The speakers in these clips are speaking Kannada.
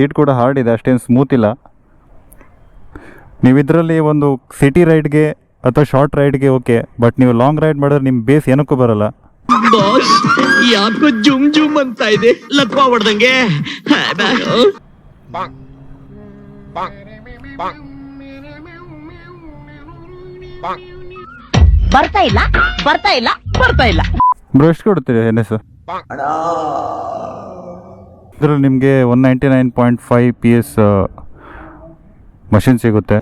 ಸೀಟ್ ಕೂಡ ಹಾರ್ಡ್ ಇದೆ, ಅಷ್ಟೇನು ಸ್ಮೂತ್ ಇಲ್ಲ. ನೀವು ಇದರಲ್ಲಿ ಒಂದು ಸಿಟಿ ರೈಡ್ಗೆ ಅಥವಾ ಶಾರ್ಟ್ ರೈಡ್ಗೆ ಓಕೆ, ಬಟ್ ನೀವು ಲಾಂಗ್ ರೈಡ್ ಮಾಡಿದ್ರೆ ನಿಮ್ಮ ಬೇಸ್ ಏನಕ್ಕೂ ಬರಲ್ಲ. ಬಾಸ್ ಯಾಕೋ ಜುಮ್ ಜುಮ್ ಅಂತ ಇದೆ, ಲಕ್ವಾ ಹೊಡ್ದಂಗೆ. ಬರ್ತಾ ಇಲ್ಲ ಬರ್ತಾ ಇಲ್ಲ ಬರ್ತಾ ಇಲ್ಲ. ಬ್ರೋ ಎಷ್ಟು ಕೊಡ್ತೀರಿ NS? ಇದರಲ್ಲಿ ನಿಮಗೆ 199.5 PS ಮಷಿನ್ ಸಿಗುತ್ತೆ.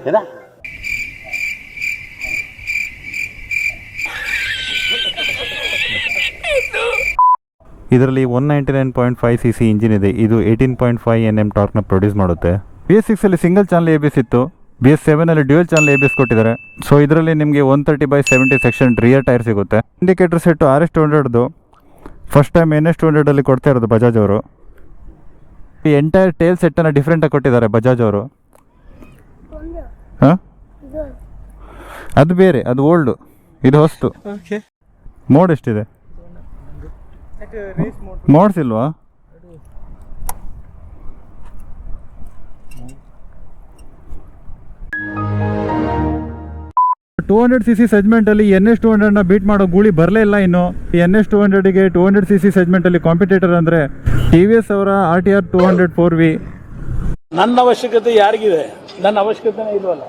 ಇದರಲ್ಲಿ 199.5 cc ಇಂಜಿನ್ ಇದೆ. ಇದು 18.5 Nm ಟಾರ್ಕ್ನ ಪ್ರೊಡ್ಯೂಸ್ ಮಾಡುತ್ತೆ. BS6 ಅಲ್ಲಿ ಸಿಂಗಲ್ ಚಾನಲ್ ABS ಇತ್ತು, BS7 ಅಲ್ಲಿ ಡ್ಯೂಯಲ್ ಚಾನಲ್ ABS ಕೊಟ್ಟಿದ್ದಾರೆ. ಸೊ ಇದರಲ್ಲಿ ನಿಮಗೆ 130/70 ಸೆಕ್ಷನ್ ರಿಯರ್ ಟೈರ್ ಸಿಗುತ್ತೆ. ಇಂಡಿಕೇಟರ್ ಸೆಟ್ಟು RS200ದು ಫಸ್ಟ್ ಟೈಮ್ NS200 ಅಲ್ಲಿ ಕೊಡ್ತಾ ಇರೋದು ಬಜಾಜ್ ಅವರು. ಈ ಎಂಟೈರ್ ಟೇಲ್ ಸೆಟ್ಟನ್ನು ಡಿಫ್ರೆಂಟಾಗಿ ಕೊಟ್ಟಿದ್ದಾರೆ ಬಜಾಜ್ ಅವರು. ಹಾಂ, ಅದು ಬೇರೆ, ಅದು ಓಲ್ಡು, ಇದು ಹೊಸ್ತು. ಮೋಡ್ ಎಷ್ಟಿದೆ? ಮೋಡ್ಸ್ ಇಲ್ವಾ? cc ಸೆಗ್ಮೆಂಟಲ್ಲಿ NS200ನ ಬೀಟ್ ಮಾಡೋ ಗೂಳಿ ಬರಲೇ ಇಲ್ಲ ಇನ್ನು. ಈ NS200ಗೆ 200cc ಸೆಗ್ಮೆಂಟಲ್ಲಿ ಕಾಂಪಿಟೇಟರ್ ಅಂದರೆ TVS ಅವರ RTR 200 4V. ನನ್ನ ಅವಶ್ಯಕತೆ ಯಾರಿಗಿದೆ? ನನ್ನ ಅವಶ್ಯಕತೆನೇ ಇಲ್ವಲ್ಲ.